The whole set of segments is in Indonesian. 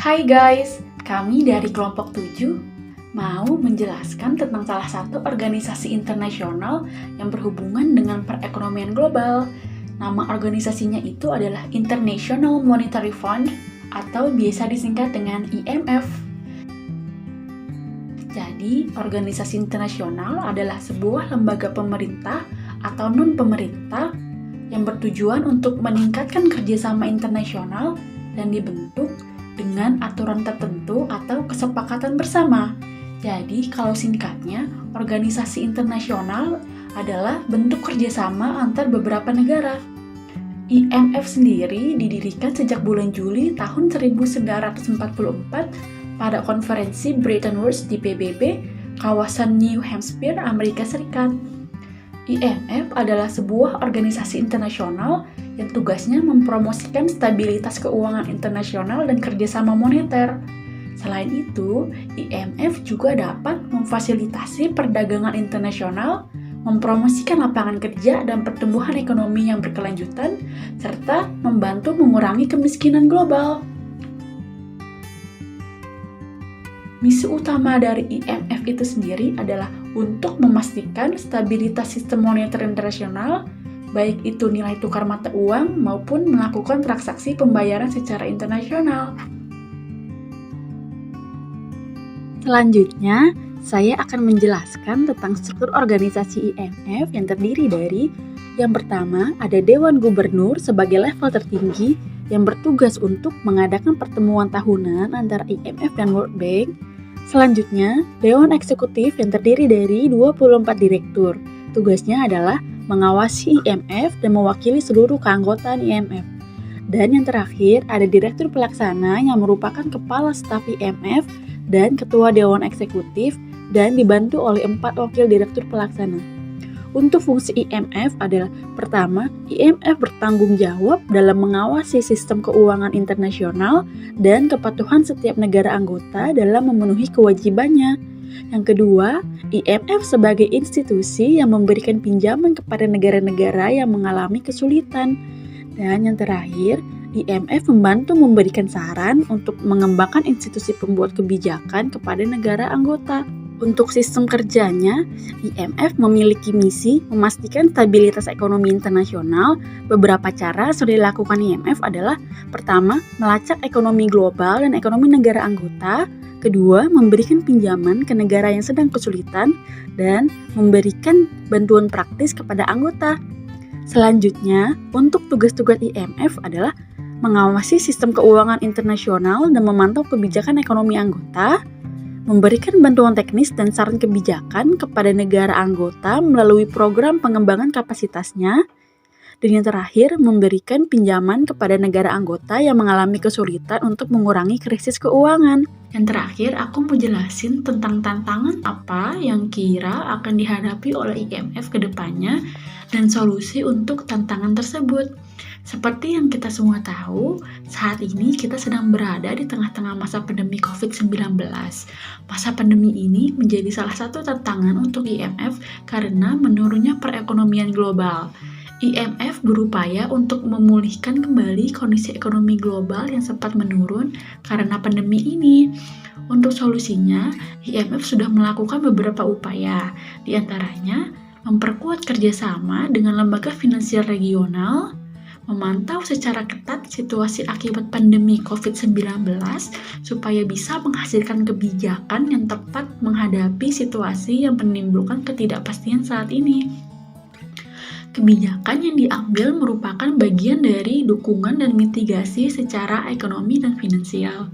Hai guys, kami dari kelompok 7 mau menjelaskan tentang salah satu organisasi internasional yang berhubungan dengan perekonomian global. Nama organisasinya itu adalah International Monetary Fund atau biasa disingkat dengan IMF. Jadi, organisasi internasional adalah sebuah lembaga pemerintah atau non-pemerintah yang bertujuan untuk meningkatkan kerjasama internasional dan dibentuk dengan aturan tertentu atau kesepakatan bersama. Jadi, kalau singkatnya, organisasi internasional adalah bentuk kerjasama antar beberapa negara. IMF sendiri didirikan sejak bulan Juli tahun 1944 pada konferensi Bretton Woods di PBB, kawasan New Hampshire, Amerika Serikat. IMF adalah sebuah organisasi internasional yang tugasnya mempromosikan stabilitas keuangan internasional dan kerjasama moneter. Selain itu, IMF juga dapat memfasilitasi perdagangan internasional, mempromosikan lapangan kerja dan pertumbuhan ekonomi yang berkelanjutan, serta membantu mengurangi kemiskinan global. Misi utama dari IMF itu sendiri adalah untuk memastikan stabilitas sistem moneter internasional, baik itu nilai tukar mata uang maupun melakukan transaksi pembayaran secara internasional. Selanjutnya, saya akan menjelaskan tentang struktur organisasi IMF yang terdiri dari yang pertama, ada Dewan Gubernur sebagai level tertinggi yang bertugas untuk mengadakan pertemuan tahunan antara IMF dan World Bank. Selanjutnya, Dewan Eksekutif yang terdiri dari 24 direktur. Tugasnya adalah mengawasi IMF dan mewakili seluruh keanggotaan IMF. Dan yang terakhir, ada Direktur Pelaksana yang merupakan Kepala Staf IMF dan Ketua Dewan Eksekutif dan dibantu oleh 4 wakil Direktur Pelaksana. Untuk fungsi IMF adalah pertama, IMF bertanggung jawab dalam mengawasi sistem keuangan internasional dan kepatuhan setiap negara anggota dalam memenuhi kewajibannya. Yang kedua, IMF sebagai institusi yang memberikan pinjaman kepada negara-negara yang mengalami kesulitan. Dan yang terakhir, IMF membantu memberikan saran untuk mengembangkan institusi pembuat kebijakan kepada negara anggota. Untuk sistem kerjanya, IMF memiliki misi memastikan stabilitas ekonomi internasional. Beberapa cara sudah dilakukan IMF adalah pertama, melacak ekonomi global dan ekonomi negara anggota. Kedua, memberikan pinjaman ke negara yang sedang kesulitan dan memberikan bantuan praktis kepada anggota. Selanjutnya, untuk tugas-tugas IMF adalah mengawasi sistem keuangan internasional dan memantau kebijakan ekonomi anggota, memberikan bantuan teknis dan saran kebijakan kepada negara anggota melalui program pengembangan kapasitasnya, dan yang terakhir, memberikan pinjaman kepada negara anggota yang mengalami kesulitan untuk mengurangi krisis keuangan. Yang terakhir, aku mau jelasin tentang tantangan apa yang kira akan dihadapi oleh IMF ke depannya dan solusi untuk tantangan tersebut. Seperti yang kita semua tahu, saat ini kita sedang berada di tengah-tengah masa pandemi COVID-19. Masa pandemi ini menjadi salah satu tantangan untuk IMF karena menurunnya perekonomian global. IMF berupaya untuk memulihkan kembali kondisi ekonomi global yang sempat menurun karena pandemi ini. Untuk solusinya, IMF sudah melakukan beberapa upaya, di antaranya memperkuat kerjasama dengan lembaga finansial regional, memantau secara ketat situasi akibat pandemi COVID-19 supaya bisa menghasilkan kebijakan yang tepat menghadapi situasi yang menimbulkan ketidakpastian saat ini. Kebijakan yang diambil merupakan bagian dari dukungan dan mitigasi secara ekonomi dan finansial.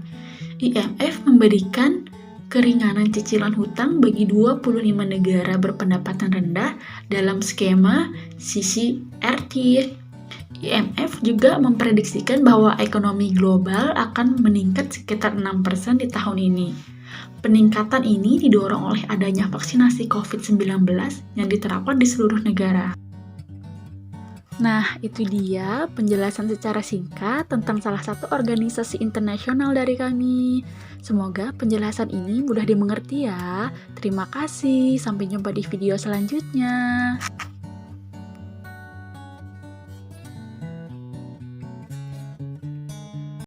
IMF memberikan keringanan cicilan hutang bagi 25 negara berpendapatan rendah dalam skema CCRT. IMF juga memprediksikan bahwa ekonomi global akan meningkat sekitar 6% di tahun ini. Peningkatan ini didorong oleh adanya vaksinasi COVID-19 yang diterapkan di seluruh negara. Nah, itu dia penjelasan secara singkat tentang salah satu organisasi internasional dari kami. Semoga penjelasan ini mudah dimengerti ya. Terima kasih, sampai jumpa di video selanjutnya.